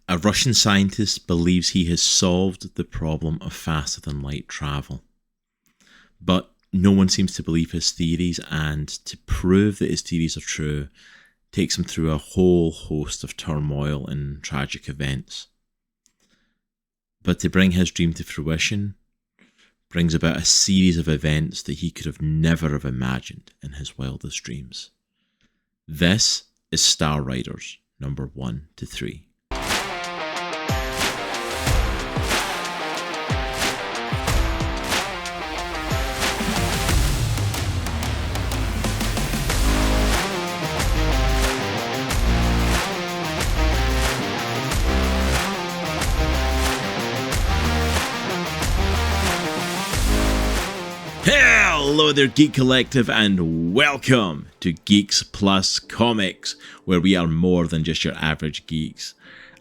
A Russian scientist believes he has solved the problem of faster than light travel. But no one seems to believe his theories, and to prove that his theories are true takes him through a whole host of turmoil and tragic events. But to bring his dream to fruition brings about a series of events that he could have never have imagined in his wildest dreams. This is Star Riders number 1 to 3. Hello there, Geek Collective, and welcome to Geeks Plus Comics, where we are more than just your average geeks.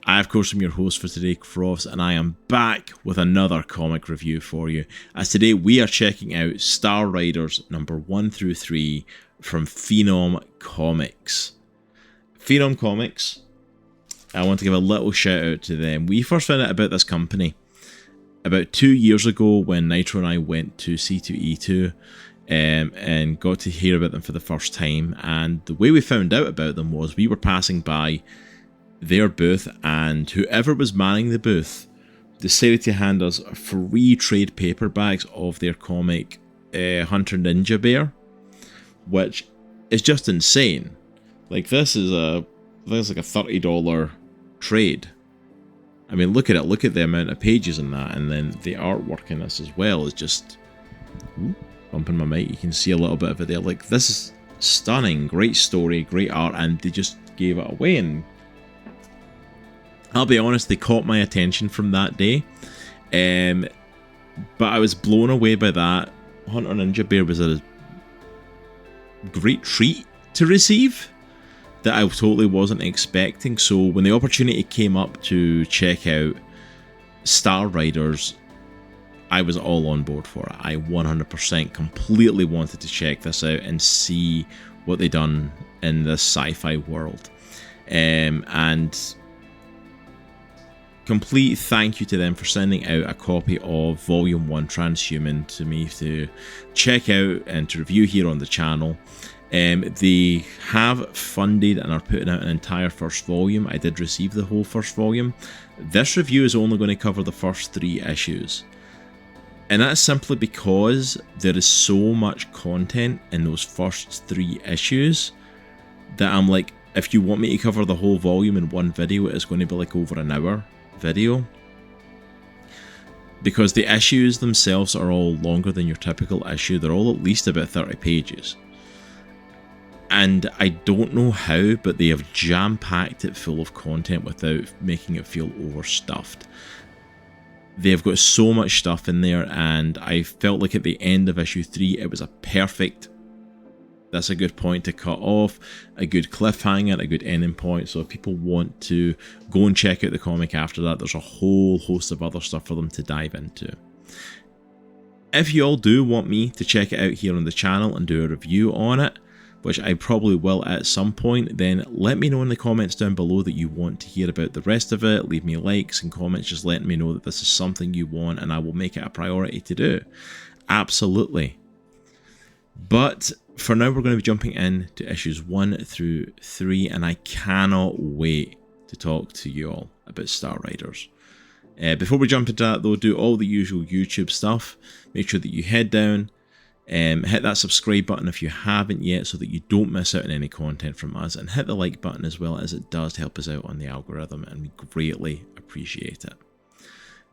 I, of course, am your host for today, Crofts, and I am back with another comic review for you, as today we are checking out Star Riders number 1 through 3 from Fenom Comics. Fenom Comics, I want to give a little shout out to them. We first found out about this company about 2 years ago when Nitro and I went to C2E2 and got to hear about them for the first time. And the way we found out about them was we were passing by their booth, and whoever was manning the booth decided to hand us free trade paperbacks of their comic Hunter Ninja Bear, which is just insane. Like, this is like a $30 trade. I mean, look at it. Look at the amount of pages in that, and then the artwork in this as well is just... Ooh, bumping my mic, you can see a little bit of it there. Like, this is stunning. Great story, great art, and they just gave it away. And I'll be honest, they caught my attention from that day. But I was blown away by that. Hunter Ninja Bear was a great treat to receive that I totally wasn't expecting. So when the opportunity came up to check out Star Riders, I was all on board for it. I 100% completely wanted to check this out and see what they done in this sci-fi world. And complete thank you to them for sending out a copy of Volume 1 Transhuman to me to check out and to review here on the channel. They have funded and are putting out an entire first volume. I did receive the whole first volume. This review is only going to cover the first 3 issues. And that's simply because there is so much content in those first 3 issues that I'm like, if you want me to cover the whole volume in one video, it's going to be like over an hour video. Because the issues themselves are all longer than your typical issue. They're all at least about 30 pages. And I don't know how, but they have jam-packed it full of content without making it feel overstuffed. They've got so much stuff in there, and I felt like at the end of issue 3, it was a perfect... That's a good point to cut off, a good cliffhanger, a good ending point. So if people want to go and check out the comic after that, there's a whole host of other stuff for them to dive into. If you all do want me to check it out here on the channel and do a review on it, which I probably will at some point, then let me know in the comments down below that you want to hear about the rest of it. Leave me likes and comments just letting me know that this is something you want, and I will make it a priority to do. Absolutely. But for now, we're going to be jumping in to issues 1 through 3, and I cannot wait to talk to you all about Star Riders. Before we jump into that though, do all the usual YouTube stuff. Make sure that you head down, hit that subscribe button if you haven't yet so that you don't miss out on any content from us, and hit the like button as well, as it does help us out on the algorithm and we greatly appreciate it.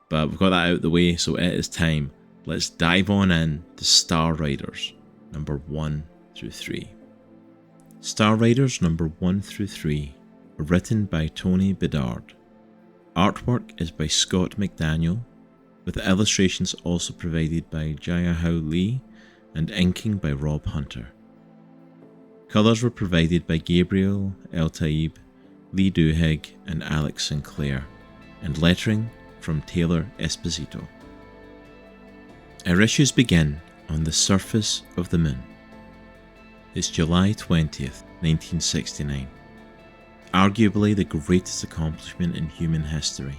But we've got that out of the way, so it is time. Let's dive on in to Star Riders number 1 through 3. Star Riders number 1 through 3 are written by Tony Bedard. Artwork is by Scott McDaniel, with illustrations also provided by Jia How Lee and inking by Rob Hunter. Colours were provided by Gabriel, Eltaeb, Lee Duhig and Alex Sinclair, and lettering from Taylor Esposito. Our issues begin on the surface of the moon. It's July 20th, 1969. Arguably the greatest accomplishment in human history,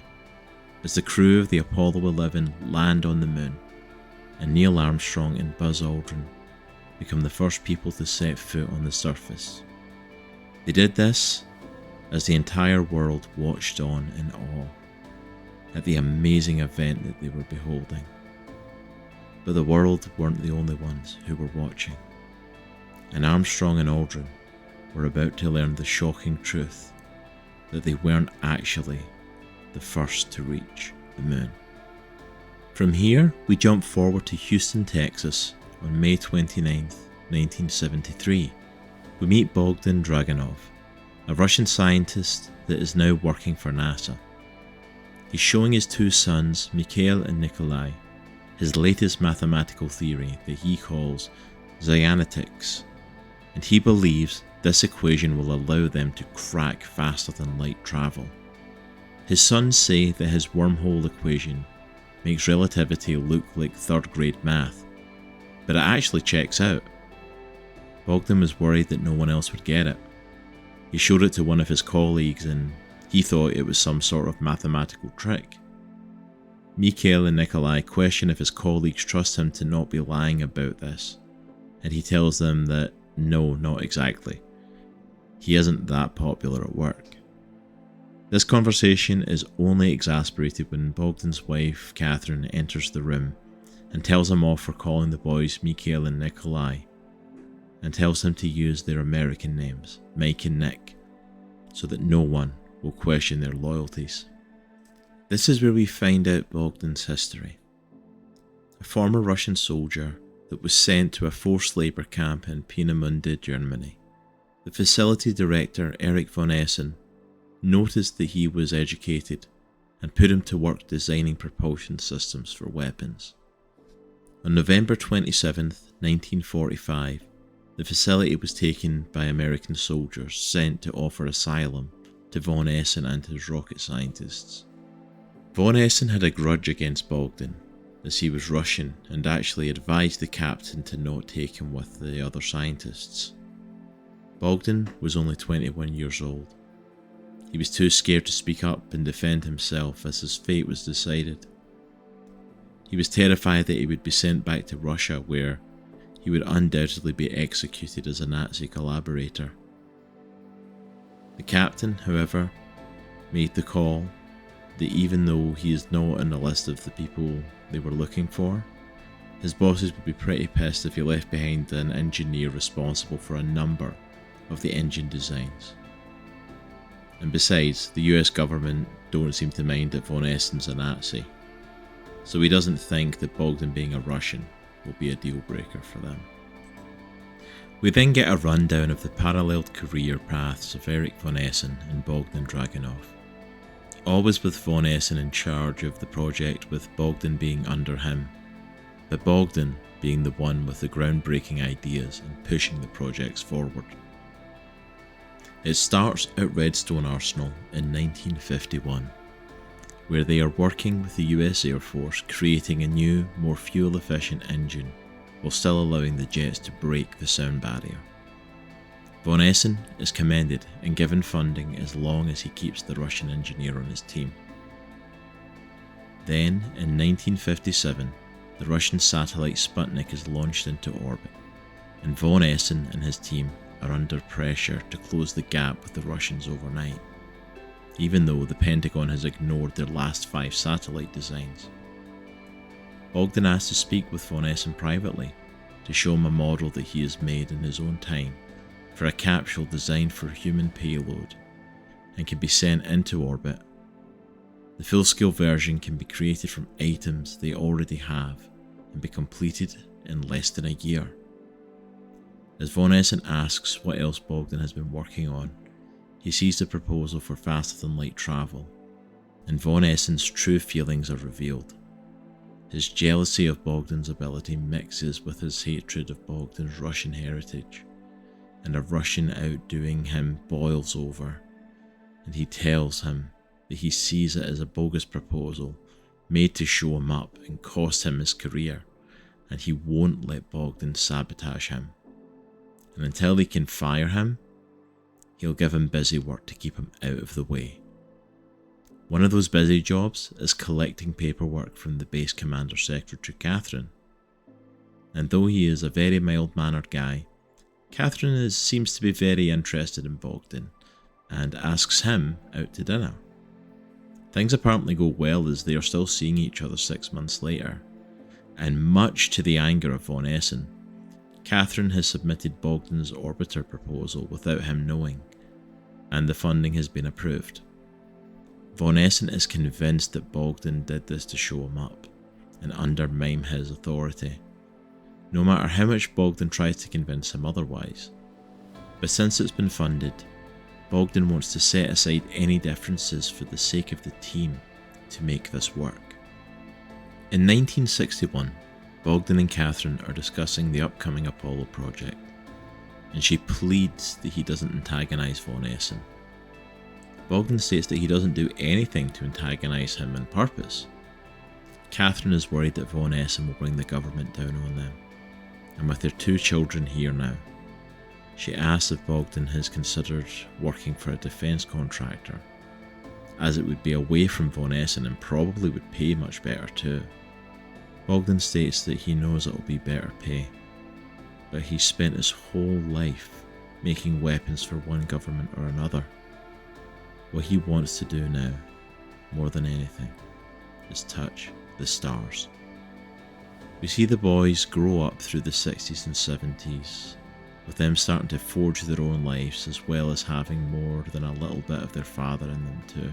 as the crew of the Apollo 11 land on the moon, and Neil Armstrong and Buzz Aldrin become the first people to set foot on the surface. They did this as the entire world watched on in awe at the amazing event that they were beholding. But the world weren't the only ones who were watching, and Armstrong and Aldrin were about to learn the shocking truth that they weren't actually the first to reach the moon. From here, we jump forward to Houston, Texas on May 29th, 1973. We meet Bogdon Dragunov, a Russian scientist that is now working for NASA. He's showing his two sons, Mikhail and Nikolai, his latest mathematical theory that he calls Zyanotics, and he believes this equation will allow them to crack faster than light travel. His sons say that his wormhole equation makes relativity look like third-grade math, but it actually checks out. Bogdan was worried that no one else would get it. He showed it to one of his colleagues and he thought it was some sort of mathematical trick. Mikhail and Nikolai question if his colleagues trust him to not be lying about this, and he tells them that no, not exactly. He isn't that popular at work. This conversation is only exasperated when Bogdan's wife, Catherine, enters the room and tells him off for calling the boys Mikhail and Nikolai, and tells them to use their American names, Mike and Nick, so that no one will question their loyalties. This is where we find out Bogdan's history. A former Russian soldier that was sent to a forced labour camp in Peenemünde, Germany. The facility director, Erich von Essen, noticed that he was educated and put him to work designing propulsion systems for weapons. On November 27, 1945, the facility was taken by American soldiers sent to offer asylum to von Essen and his rocket scientists. Von Essen had a grudge against Bogdan, as he was Russian and actually advised the captain to not take him with the other scientists. Bogdan was only 21 years old. He was too scared to speak up and defend himself as his fate was decided. He was terrified that he would be sent back to Russia, where he would undoubtedly be executed as a Nazi collaborator. The captain, however, made the call that even though he is not on the list of the people they were looking for, his bosses would be pretty pissed if he left behind an engineer responsible for a number of the engine designs. And besides, the US government don't seem to mind that von Essen's a Nazi, so he doesn't think that Bogdan being a Russian will be a deal breaker for them. We then get a rundown of the paralleled career paths of Erich von Essen and Bogdan Dragunov. Always with von Essen in charge of the project, with Bogdan being under him, but Bogdan being the one with the groundbreaking ideas and pushing the projects forward. It starts at Redstone Arsenal in 1951, where they are working with the US Air Force creating a new, more fuel-efficient engine while still allowing the jets to break the sound barrier. Von Essen is commended and given funding as long as he keeps the Russian engineer on his team. Then, in 1957, the Russian satellite Sputnik is launched into orbit, and von Essen and his team are under pressure to close the gap with the Russians overnight, even though the Pentagon has ignored their last 5 satellite designs. Bogdan asks to speak with von Essen privately to show him a model that he has made in his own time for a capsule designed for human payload and can be sent into orbit. The full-scale version can be created from items they already have and be completed in less than a year. As von Essen asks what else Bogdan has been working on, he sees the proposal for faster-than-light travel, and von Essen's true feelings are revealed. His jealousy of Bogdan's ability mixes with his hatred of Bogdan's Russian heritage, and a Russian outdoing him boils over, and he tells him that he sees it as a bogus proposal made to show him up and cost him his career, and he won't let Bogdan sabotage him. And until he can fire him, he'll give him busy work to keep him out of the way. One of those busy jobs is collecting paperwork from the base commander secretary Catherine. And though he is a very mild-mannered guy, Catherine seems to be very interested in Bogdan and asks him out to dinner. Things apparently go well as they are still seeing each other 6 months later, and much to the anger of von Essen, Catherine has submitted Bogdan's orbiter proposal without him knowing, and the funding has been approved. Von Essen is convinced that Bogdan did this to show him up and undermine his authority, no matter how much Bogdan tries to convince him otherwise. But since it's been funded, Bogdan wants to set aside any differences for the sake of the team to make this work. In 1961, Bogdan and Catherine are discussing the upcoming Apollo project, and she pleads that he doesn't antagonize von Essen. Bogdan states that he doesn't do anything to antagonize him on purpose. Catherine is worried that von Essen will bring the government down on them, and with their 2 children here now, she asks if Bogdan has considered working for a defence contractor, as it would be away from von Essen and probably would pay much better too. Bogdan states that he knows it will be better pay, but he's spent his whole life making weapons for one government or another. What he wants to do now, more than anything, is touch the stars. We see the boys grow up through the 60s and 70s, with them starting to forge their own lives as well as having more than a little bit of their father in them too.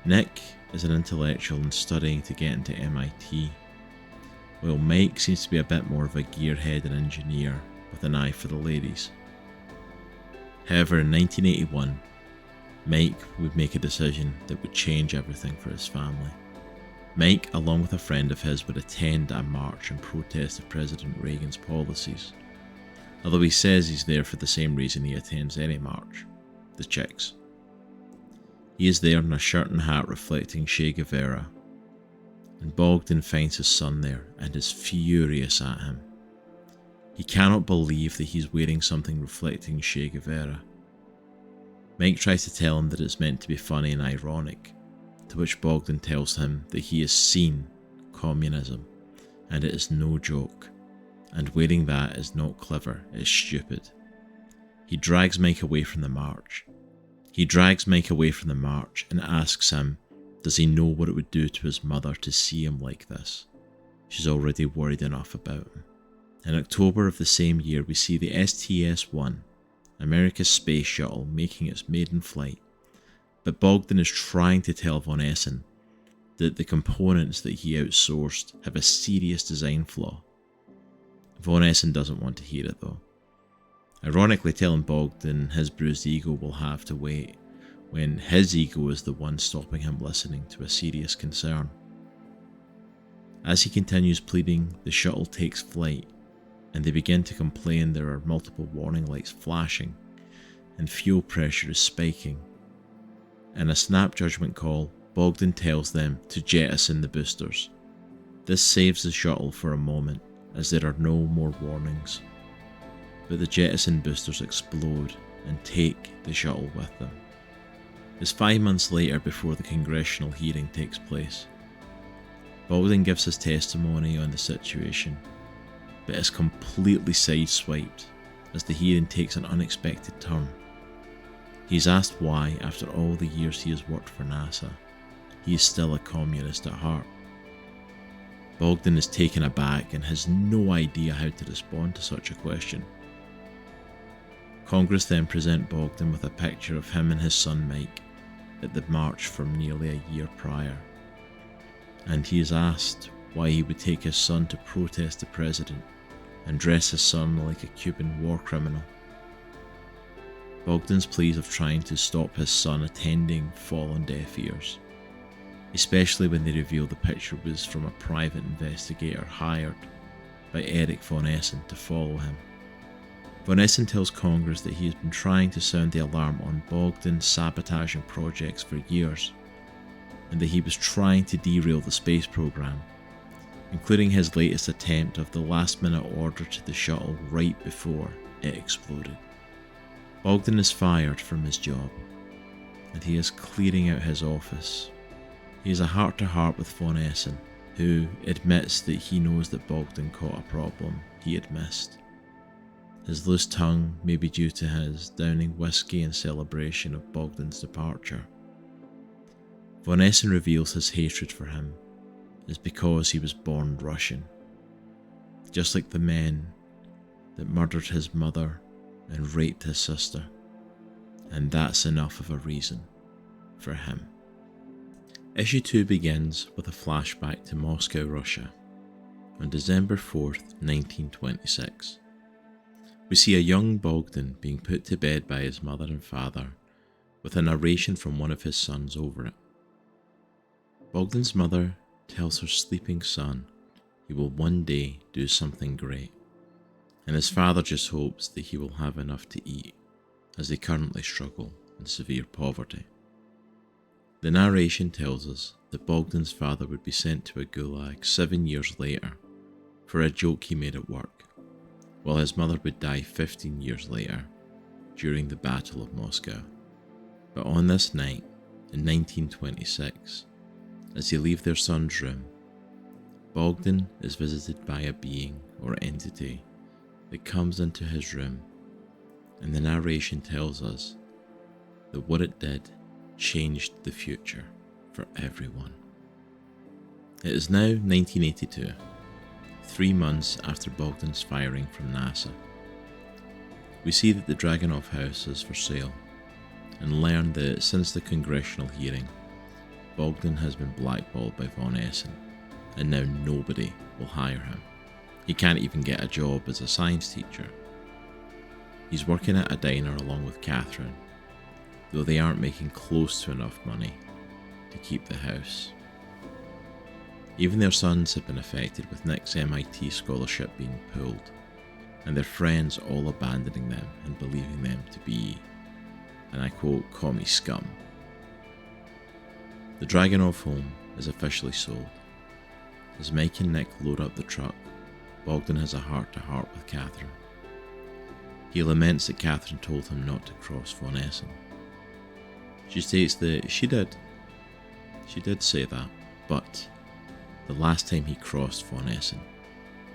Nick is an intellectual and studying to get into MIT, while Mike seems to be a bit more of a gearhead and engineer with an eye for the ladies. However, in 1981, Mike would make a decision that would change everything for his family. Mike, along with a friend of his, would attend a march in protest of President Reagan's policies, although he says he's there for the same reason he attends any march: the chicks. He is there in a shirt and hat reflecting Che Guevara, and Bogdan finds his son there and is furious at him. He cannot believe that he's wearing something reflecting Che Guevara. Mike tries to tell him that it's meant to be funny and ironic, to which Bogdan tells him that he has seen communism and it is no joke, and wearing that is not clever, it's stupid. He drags Mike away from the march. And asks him, does he know what it would do to his mother to see him like this? She's already worried enough about him. In October of the same year, we see the STS-1, America's space shuttle, making its maiden flight, but Bogdan is trying to tell von Essen that the components that he outsourced have a serious design flaw. Von Essen doesn't want to hear it though, ironically telling Bogdan his bruised ego will have to wait, when his ego is the one stopping him listening to a serious concern. As he continues pleading, the shuttle takes flight, and they begin to complain there are multiple warning lights flashing, and fuel pressure is spiking. In a snap judgment call, Bogdan tells them to jettison the boosters. This saves the shuttle for a moment, as there are no more warnings. But the jettison boosters explode and take the shuttle with them. It's 5 months later before the congressional hearing takes place. Bogdan gives his testimony on the situation, but is completely sideswiped as the hearing takes an unexpected turn. He's asked why, after all the years he has worked for NASA, he is still a communist at heart. Bogdan is taken aback and has no idea how to respond to such a question. Congress then present Bogdan with a picture of him and his son Mike at the march from nearly a year prior, and he is asked why he would take his son to protest the president and dress his son like a Cuban war criminal. Bogdan's pleas of trying to stop his son attending fall on deaf ears, especially when they reveal the picture was from a private investigator hired by Erich von Essen to follow him. Von Essen tells Congress that he has been trying to sound the alarm on Bogdan's sabotaging projects for years, and that he was trying to derail the space program, including his latest attempt of the last-minute order to the shuttle right before it exploded. Bogdan is fired from his job, and he is clearing out his office. He has a heart-to-heart with Von Essen, who admits that he knows that Bogdan caught a problem he had missed. His loose tongue may be due to his downing whiskey in celebration of Bogdan's departure. Von Essen reveals his hatred for him is because he was born Russian, just like the men that murdered his mother and raped his sister, and that's enough of a reason for him. Issue 2 begins with a flashback to Moscow, Russia, on December 4th, 1926. We see a young Bogdan being put to bed by his mother and father, with a narration from one of his sons over it. Bogdan's mother tells her sleeping son he will one day do something great, and his father just hopes that he will have enough to eat, as they currently struggle in severe poverty. The narration tells us that Bogdan's father would be sent to a gulag 7 years later for a joke he made at work, while his mother would die 15 years later during the Battle of Moscow. But on this night, in 1926, as they leave their son's room, Bogdan is visited by a being or entity that comes into his room, and the narration tells us that what it did changed the future for everyone. It is now 1982, 3 months after Bogdan's firing from NASA. We see that the Dragunov house is for sale, and learn that since the congressional hearing, Bogdan has been blackballed by Von Essen, and now nobody will hire him. He can't even get a job as a science teacher. He's working at a diner along with Catherine, though they aren't making close to enough money to keep the house. Even their sons have been affected, with Nick's MIT scholarship being pulled, and their friends all abandoning them and believing them to be, and I quote, commie scum. The Dragunov home is officially sold. As Mike and Nick load up the truck, Bogdan has a heart-to-heart with Catherine. He laments that Catherine told him not to cross Von Essen. She states that she did say that, but the last time he crossed Von Essen,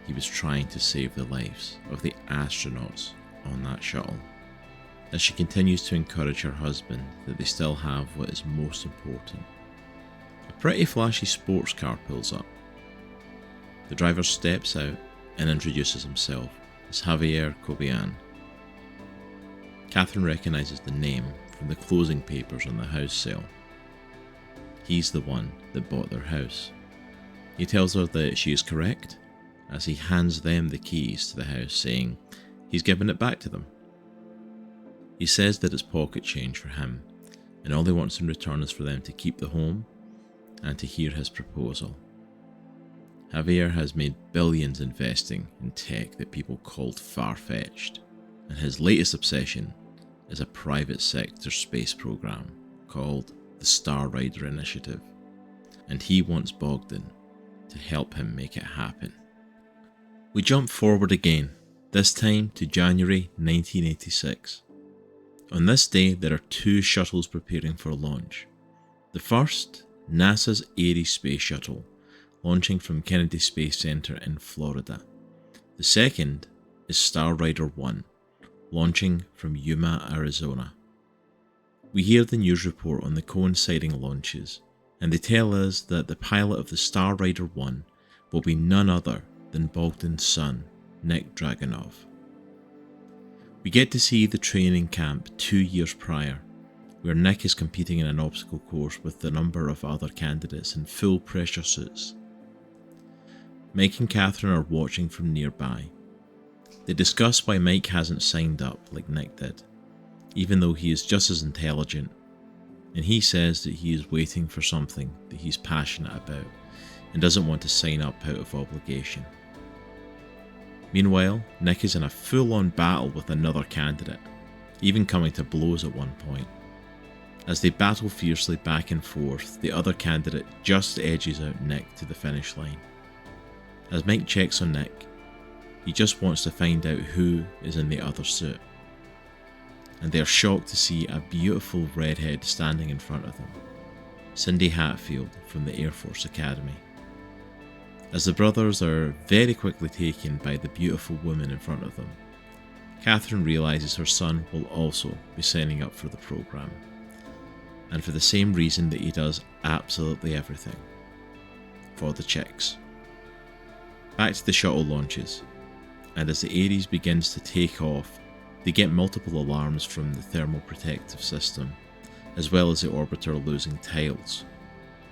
he was trying to save the lives of the astronauts on that shuttle. As she continues to encourage her husband that they still have what is most important, a pretty flashy sports car pulls up. The driver steps out and introduces himself as Javier Cobian. Catherine recognises the name from the closing papers on the house sale. He's the one that bought their house. He tells her that she is correct, as he hands them the keys to the house, saying he's given it back to them. He says that it's pocket change for him, and all he wants in return is for them to keep the home and to hear his proposal. Javier has made billions investing in tech that people called far-fetched, and his latest obsession is a private sector space program called the Star Rider Initiative, and he wants Bogdan to help him make it happen. We jump forward again, this time to January 1986. On this day, there are 2 shuttles preparing for launch. The first, NASA's Ares space shuttle, launching from Kennedy Space Center in Florida. The second is Star Rider 1, launching from Yuma, Arizona. We hear the news report on the coinciding launches, and they tell us that the pilot of the Star Rider 1 will be none other than Bogdan's son, Nick Dragunov. We get to see the training camp 2 years prior, where Nick is competing in an obstacle course with a number of other candidates in full pressure suits. Mike and Catherine are watching from nearby. They discuss why Mike hasn't signed up like Nick did, even though he is just as intelligent, and he says that he is waiting for something that he's passionate about and doesn't want to sign up out of obligation. Meanwhile, Nick is in a full-on battle with another candidate, even coming to blows at one point. As they battle fiercely back and forth, the other candidate just edges out Nick to the finish line. As Mike checks on Nick, he just wants to find out who is in the other suit. and they are shocked to see a beautiful redhead standing in front of them, Cindy Hatfield from the Air Force Academy. As the brothers are very quickly taken by the beautiful woman in front of them, Catherine realises her son will also be signing up for the program, and for the same reason that he does absolutely everything: for the chicks. Back to the shuttle launches, and as the Ares begins to take off, they get multiple alarms from the thermal protective system, as well as the orbiter losing tiles.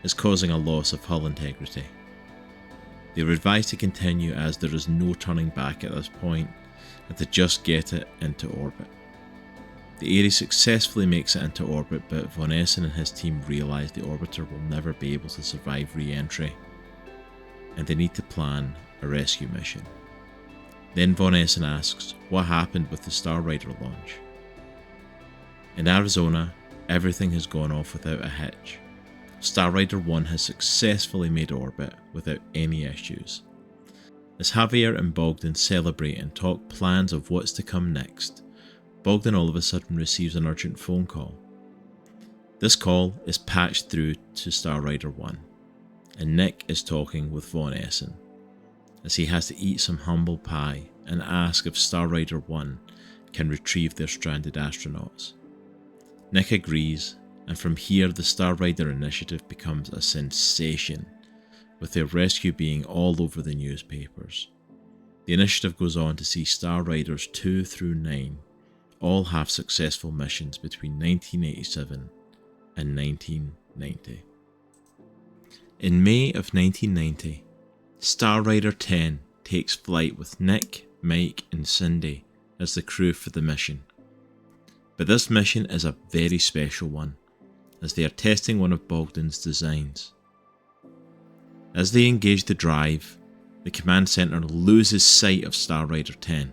It's causing a loss of hull integrity. They are advised to continue as there is no turning back at this point, and to just get it into orbit. The Ares successfully makes it into orbit, but Von Essen and his team realise the orbiter will never be able to survive re-entry, and they need to plan a rescue mission. Then Von Essen asks what happened with the Star Rider launch. In Arizona, everything has gone off without a hitch. Star Rider 1 has successfully made orbit without any issues. As Javier and Bogdan celebrate and talk plans of what's to come next, Bogdan all of a sudden receives an urgent phone call. This call is patched through to Star Rider 1, and Nick is talking with Von Essen, as he has to eat some humble pie and ask if Star Rider 1 can retrieve their stranded astronauts. Nick agrees, and from here the Star Rider initiative becomes a sensation, with their rescue being all over the newspapers. The initiative goes on to see Star Riders 2 through 9 all have successful missions between 1987 and 1990. In May of 1990, Star Rider 10 takes flight with Nick, Mike and Cindy as the crew for the mission. But this mission is a very special one, as they are testing one of Bogdan's designs. As they engage the drive, the command center loses sight of Star Rider 10.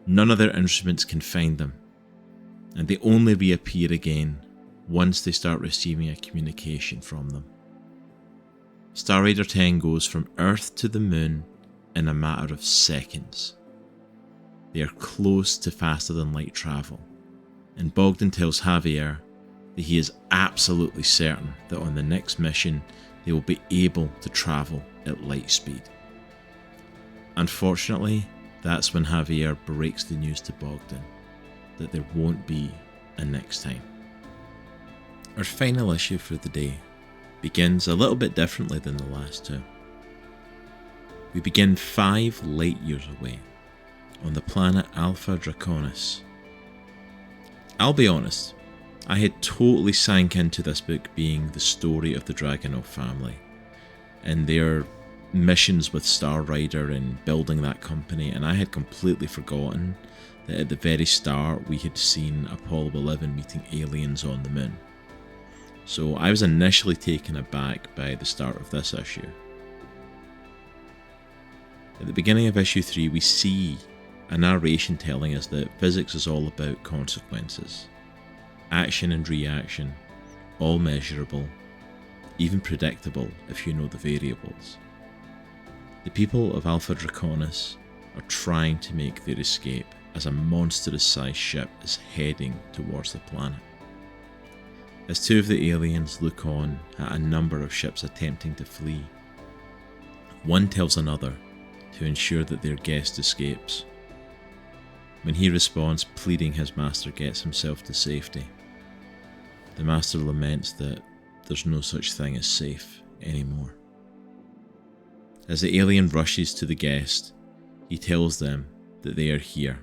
None of their instruments can find them, and they only reappear again once they start receiving a communication from them. Star Rider 10 goes from Earth to the Moon in a matter of seconds. They are close to faster than light travel, and Bogdan tells Javier that he is absolutely certain that on the next mission they will be able to travel at light speed. Unfortunately, that's when Javier breaks the news to Bogdan that there won't be a next time. Our final issue for the day begins a little bit differently than the last two. We begin 5 light years away on the planet Alpha Draconis. I'll be honest, I had totally sank into this book being the story of the Dragunov family and their missions with Star Rider and building that company, and I had completely forgotten that at the very start we had seen Apollo 11 meeting aliens on the moon. So I was initially taken aback by the start of this issue. At the beginning of issue 3 we see a narration telling us that physics is all about consequences. Action and reaction, all measurable, even predictable if you know the variables. The people of Alpha Draconis are trying to make their escape as a monstrous-sized ship is heading towards the planet. As 2 of the aliens look on at a number of ships attempting to flee, one tells another to ensure that their guest escapes. When he responds, pleading his master gets himself to safety, the master laments that there's no such thing as safe anymore. As the alien rushes to the guest, he tells them that they are here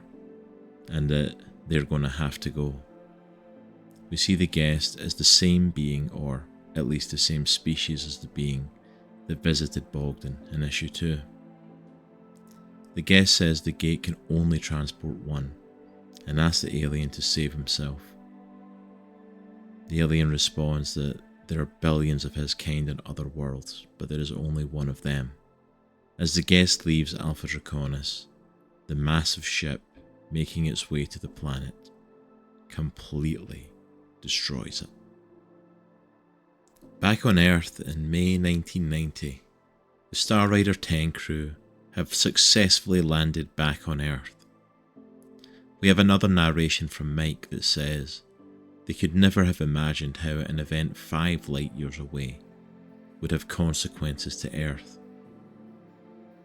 and that they're going to have to go. We see the guest as the same being, or at least the same species as the being that visited Bogdan in issue 2. The guest says the gate can only transport one and asks the alien to save himself. The alien responds that there are billions of his kind in other worlds, but there is only one of them. As the guest leaves Alpha Draconis, the massive ship making its way to the planet completely destroys it. Back on Earth in May 1990, the Star Rider 10 crew have successfully landed back on Earth. We have another narration from Mike that says, they could never have imagined how an event 5 light years away would have consequences to Earth.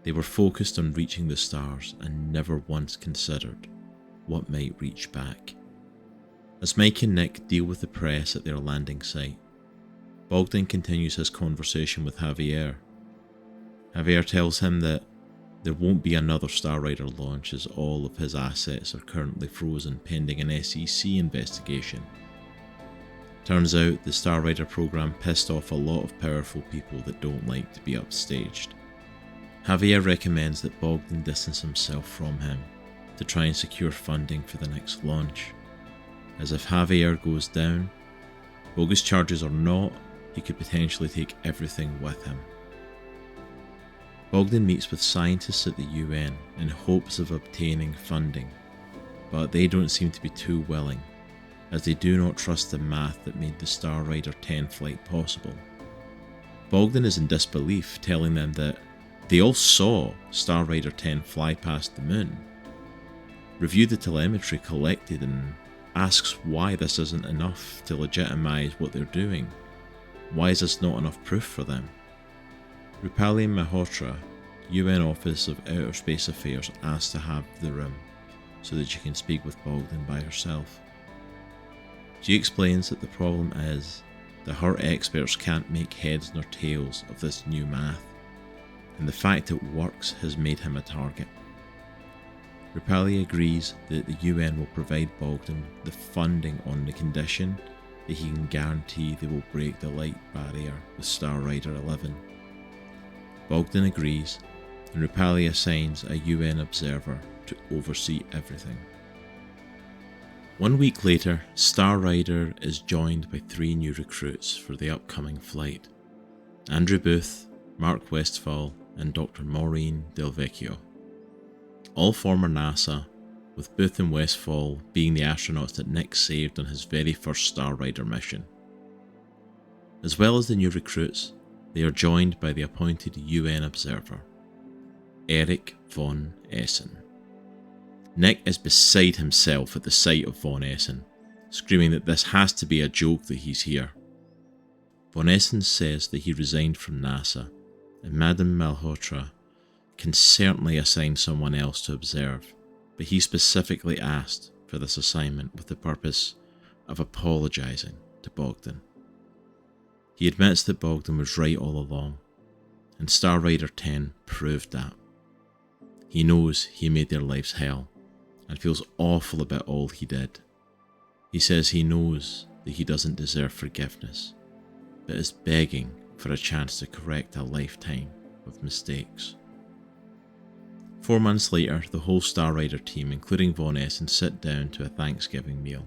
They were focused on reaching the stars and never once considered what might reach back. As Mike and Nick deal with the press at their landing site, Bogdan continues his conversation with Javier. Javier tells him that there won't be another Star Rider launch as all of his assets are currently frozen pending an SEC investigation. Turns out the Star Rider program pissed off a lot of powerful people that don't like to be upstaged. Javier recommends that Bogdan distance himself from him to try and secure funding for the next launch, as if Javier goes down, bogus charges or not, he could potentially take everything with him. Bogdan meets with scientists at the UN in hopes of obtaining funding, but they don't seem to be too willing, as they do not trust the math that made the Star Rider 10 flight possible. Bogdan is in disbelief, telling them that they all saw Star Rider 10 fly past the moon, reviewed the telemetry collected, and asks why this isn't enough to legitimize what they're doing. Why is this not enough proof for them? Rupali Malhotra, UN Office of Outer Space Affairs, asks to have the room so that she can speak with Bogdan by herself. She explains that the problem is that her experts can't make heads nor tails of this new math, and the fact it works has made him a target. Rupali agrees that the UN will provide Bogdan the funding on the condition that he can guarantee they will break the light barrier with Star Rider 11. Bogdan agrees, and Rupali assigns a UN observer to oversee everything. 1 week later, Star Rider is joined by 3 new recruits for the upcoming flight: Andrew Booth, Mark Westphal, and Dr. Maureen Del Vecchio. All former NASA, with Booth and Westphal being the astronauts that Nick saved on his very first Star Rider mission. As well as the new recruits, they are joined by the appointed UN observer, Eric von Essen. Nick is beside himself at the sight of von Essen, screaming that this has to be a joke that he's here. Von Essen says that he resigned from NASA, and Madame Malhotra can certainly assign someone else to observe, but he specifically asked for this assignment with the purpose of apologising to Bogdan. He admits that Bogdan was right all along, and Star Rider 10 proved that. He knows he made their lives hell, and feels awful about all he did. He says he knows that he doesn't deserve forgiveness, but is begging for a chance to correct a lifetime of mistakes. 4 months later, the whole Star Rider team, including Von Essen, sit down to a Thanksgiving meal,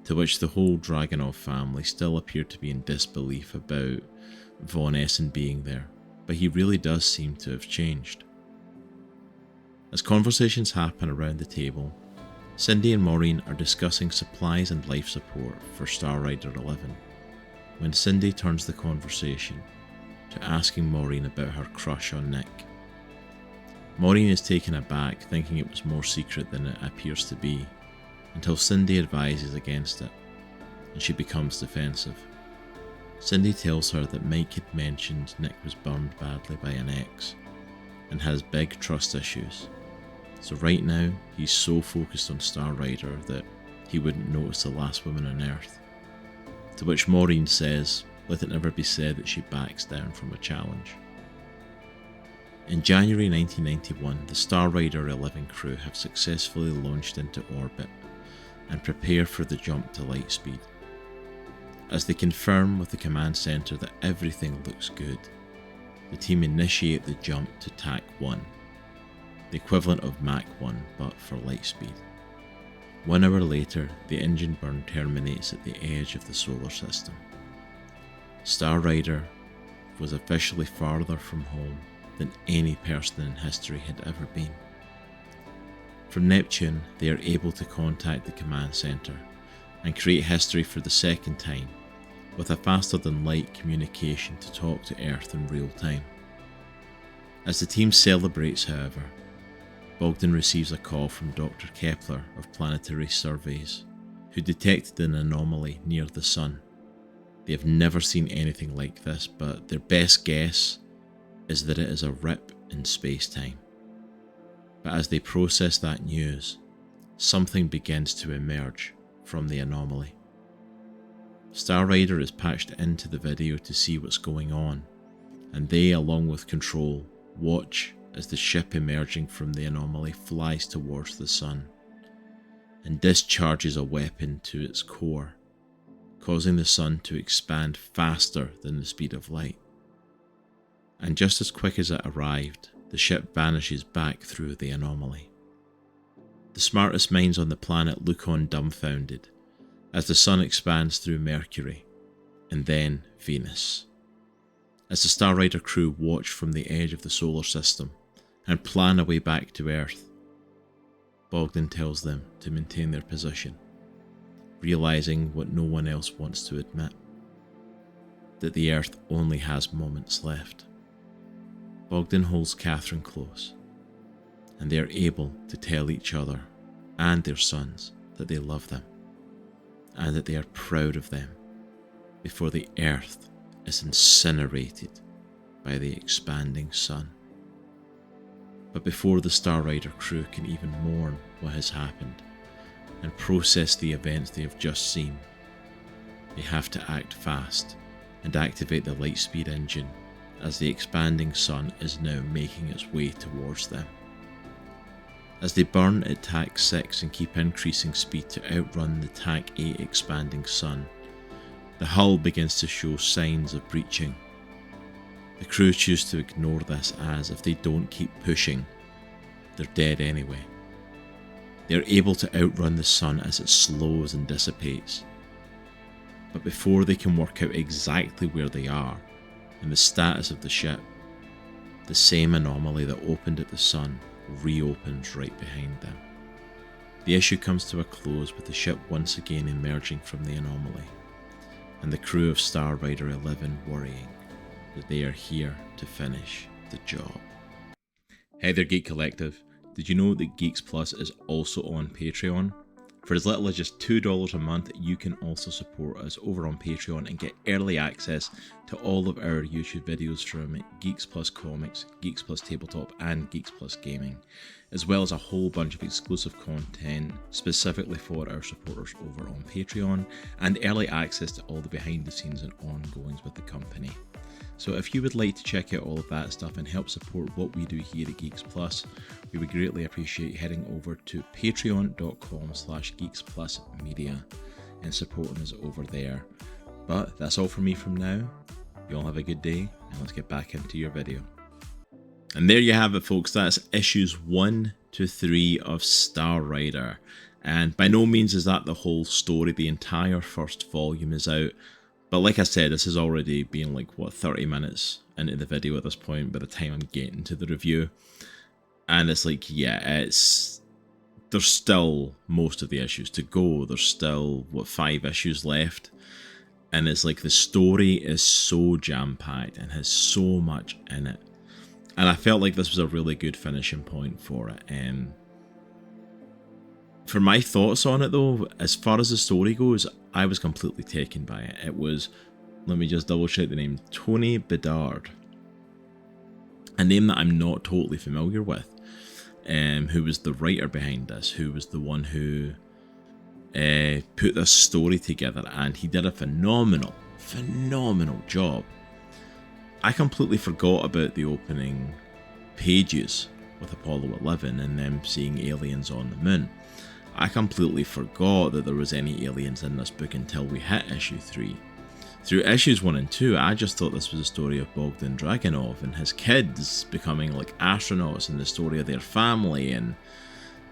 to which the whole Dragunov family still appear to be in disbelief about Von Essen being there, but he really does seem to have changed. As conversations happen around the table, Cindy and Maureen are discussing supplies and life support for Star Rider 11, when Cindy turns the conversation to asking Maureen about her crush on Nick. Maureen is taken aback, thinking it was more secret than it appears to be, until Cindy advises against it, and she becomes defensive. Cindy tells her that Mike had mentioned Nick was burned badly by an ex, and has big trust issues, so right now he's so focused on Star Rider that he wouldn't notice the last woman on Earth. To which Maureen says, let it never be said that she backs down from a challenge. In January 1991, the Star Rider 11 crew have successfully launched into orbit and prepare for the jump to light speed. As they confirm with the command center that everything looks good, the team initiate the jump to Tach 1, the equivalent of Mach 1 but for light speed. 1 hour later, the engine burn terminates at the edge of the solar system. Star Rider was officially farther from home than any person in history had ever been. From Neptune, they are able to contact the command center and create history for the second time with a faster than light communication to talk to Earth in real time. As the team celebrates, however, Bogdon receives a call from Dr. Kepler of Planetary Surveys, who detected an anomaly near the Sun. They have never seen anything like this, but their best guess is that it is a rip in space-time. But as they process that news, something begins to emerge from the anomaly. Star Rider is patched into the video to see what's going on, and they, along with Control, watch as the ship emerging from the anomaly flies towards the Sun and discharges a weapon to its core, causing the Sun to expand faster than the speed of light. And just as quick as it arrived, the ship vanishes back through the anomaly. The smartest minds on the planet look on dumbfounded as the Sun expands through Mercury and then Venus. As the Star Rider crew watch from the edge of the solar system and plan a way back to Earth, Bogdon tells them to maintain their position, realizing what no one else wants to admit, that the Earth only has moments left. Bogdon holds Catherine close, and they are able to tell each other and their sons that they love them, and that they are proud of them, before the Earth is incinerated by the expanding Sun. But before the Star Rider crew can even mourn what has happened and process the events they have just seen, they have to act fast and activate the Lightspeed engine as the expanding Sun is now making its way towards them. As they burn at TAC 6 and keep increasing speed to outrun the TAC 8 expanding Sun, the hull begins to show signs of breaching. The crew choose to ignore this as, if they don't keep pushing, they're dead anyway. They are able to outrun the Sun as it slows and dissipates. But before they can work out exactly where they are and the status of the ship, the same anomaly that opened at the Sun reopens right behind them. The issue comes to a close with the ship once again emerging from the anomaly, and the crew of Star Rider 11 worrying that they are here to finish the job. Hey there, Geek Collective. Did you know that Geeks Plus is also on Patreon? For as little as just $2 a month, you can also support us over on Patreon and get early access to all of our YouTube videos from Geeks Plus Comics, Geeks Plus Tabletop, and Geeks Plus Gaming, as well as a whole bunch of exclusive content specifically for our supporters over on Patreon, and early access to all the behind the scenes and ongoings with the company. So if you would like to check out all of that stuff and help support what we do here at Geeks Plus, we would greatly appreciate heading over to patreon.com/geeksplusmedia and supporting us over there. But that's all from me from now. You all have a good day, and let's get back into your video. And there you have it, folks. That's issues 1 to 3 of Star Rider. And by no means is that the whole story. The entire first volume is out. But like I said, this has already been like, 30 minutes into the video at this point by the time I'm getting to the review. And it's like, yeah, there's still most of the issues to go. There's still, 5 issues left. And it's like the story is so jam-packed and has so much in it. And I felt like this was a really good finishing point for it. For my thoughts on it though, as far as the story goes, I was completely taken by it. It was, let me just double check the name, Tony Bedard. A name that I'm not totally familiar with. Who was the writer behind this, who was the one who put this story together, and he did a phenomenal job. I completely forgot about the opening pages with Apollo 11 and them seeing aliens on the moon. I completely forgot that there was any aliens in this book until we hit issue 3. Through issues 1 and 2, I just thought this was a story of Bogdon Dragunov and his kids becoming like astronauts, and the story of their family and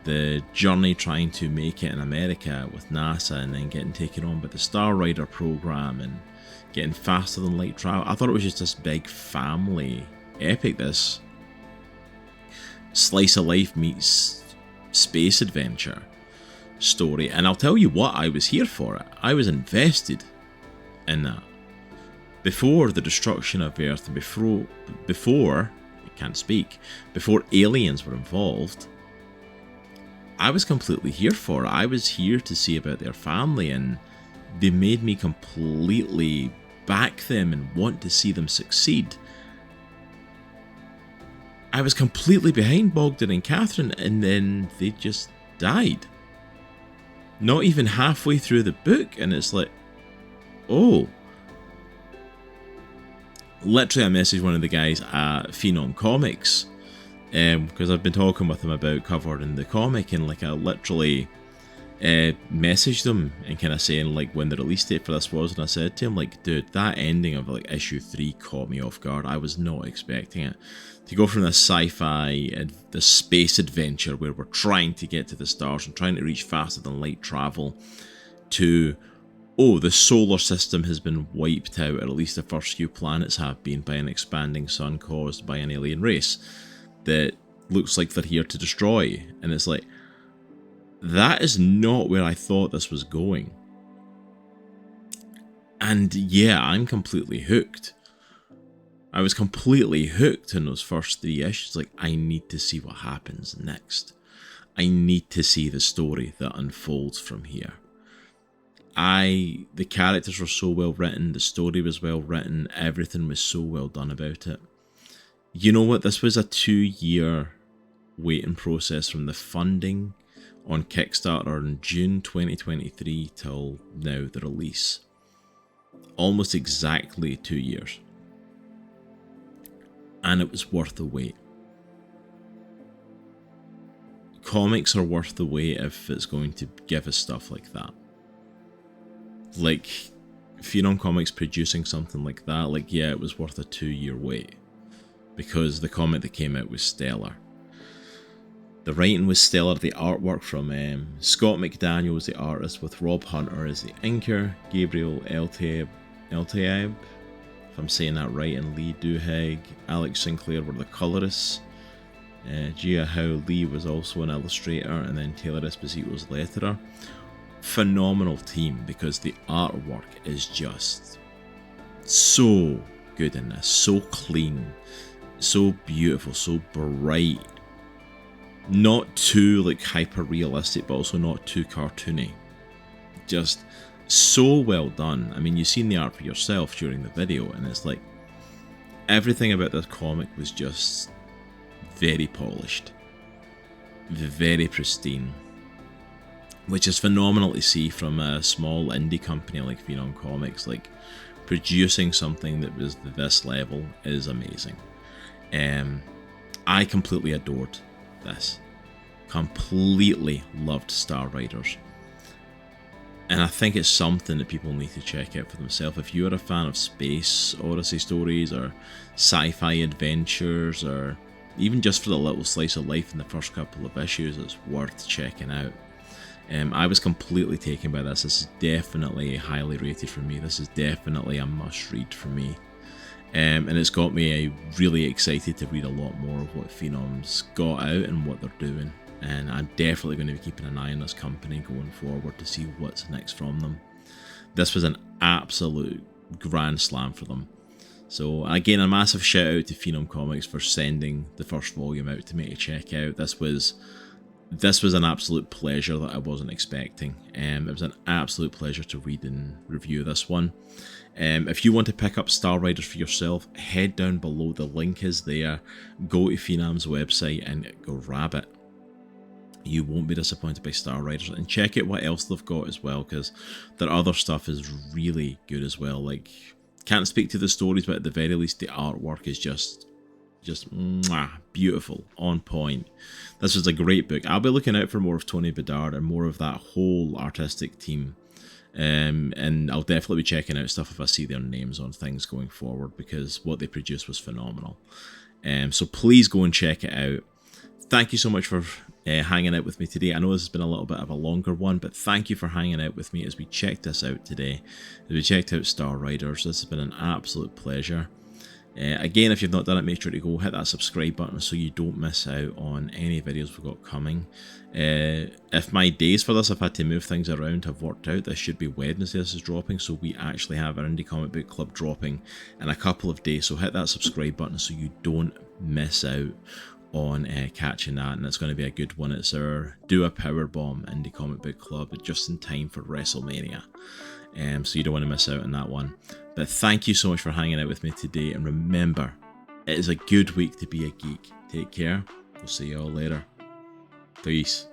the journey trying to make it in America with NASA and then getting taken on by the Star Rider program and getting faster than light travel. I thought it was just this big family epic, this slice of life meets space adventure story. And I'll tell you what, I was here for it. I was invested in that. Before the destruction of Earth and before aliens were involved, I was completely here for it. I was here to see about their family, and they made me completely back them and want to see them succeed. I was completely behind Bogdon and Catherine, and then they just died. Not even halfway through the book, and it's like, oh. Literally, I messaged one of the guys at Fenom Comics, because I've been talking with him about covering the comic, and like I literally messaged them and kind of saying like when the release date for this was, and I said to him like, dude, that ending of like issue 3 caught me off guard. I was not expecting it. To go from this sci-fi and the space adventure where we're trying to get to the stars and trying to reach faster than light travel, to, oh, the solar system has been wiped out, or at least the first few planets have been, by an expanding sun caused by an alien race that looks like they're here to destroy. And it's like, that is not where I thought this was going. And yeah, I'm completely hooked. I was completely hooked in those first 3 issues. Like, I need to see what happens next. I need to see the story that unfolds from here. The characters were so well written, the story was well written, everything was so well done about it. You know what? This was a 2-year waiting process from the funding on Kickstarter in June 2023 till now, the release. Almost exactly 2 years. And it was worth the wait. Comics are worth the wait if it's going to give us stuff like that. Like, Fenom Comics producing something like that, like, yeah, it was worth a 2-year wait. Because the comic that came out was stellar. The writing was stellar, the artwork from Scott McDaniel was the artist, with Rob Hunter as the inker, Gabriel Eltaeb, if I'm saying that right, and Lee Duhig, Alex Sinclair were the colorists. Jia How Lee was also an illustrator, and then Taylor Esposito was letterer. Phenomenal team, because the artwork is just so good in this, so clean, so beautiful, so bright. Not too like hyper realistic, but also not too cartoony. Just so well done. I mean, you've seen the art for yourself during the video, and it's like everything about this comic was just very polished, very pristine, which is phenomenal to see from a small indie company like Fenom Comics. Like, producing something that was this level is amazing. I completely adored this. Completely loved Star Riders. And I think it's something that people need to check out for themselves. If you're a fan of Space Odyssey stories, or sci-fi adventures, or even just for the little slice of life in the first couple of issues, it's worth checking out. I was completely taken by this. This is definitely highly rated for me. This is definitely a must read for me. And it's got me really excited to read a lot more of what Phenom's got out and what they're doing. And I'm definitely going to be keeping an eye on this company going forward to see what's next from them. This was an absolute grand slam for them. So again, a massive shout out to Fenom Comics for sending the first volume out to me to check out. This was an absolute pleasure that I wasn't expecting. It was an absolute pleasure to read and review this one. If you want to pick up Star Riders for yourself, head down below. The link is there. Go to Phenom's website and go grab it. You won't be disappointed by Star Riders, and check out what else they've got as well, because their other stuff is really good as well. Like, can't speak to the stories, but at the very least the artwork is just mwah, beautiful, on point. This was a great book. I'll be looking out for more of Tony Bedard and more of that whole artistic team. And I'll definitely be checking out stuff if I see their names on things going forward, because what they produced was phenomenal. So please go and check it out. Thank you so much for hanging out with me today. I know this has been a little bit of a longer one, but thank you for hanging out with me as we checked this out today. As we checked out Star Riders. This has been an absolute pleasure. Again, if you've not done it, make sure to go hit that subscribe button so you don't miss out on any videos we've got coming. If my days for this, I've had to move things around, have worked out, this should be Wednesday this is dropping, so we actually have our Indie Comic Book Club dropping in a couple of days, so hit that subscribe button so you don't miss out on catching that, and it's going to be a good one. It's our Do a Powerbomb Indie Comic Book Club, just in time for WrestleMania. So you don't want to miss out on that one. But thank you so much for hanging out with me today, and remember, it is a good week to be a geek. Take care. We'll see you all later. Peace.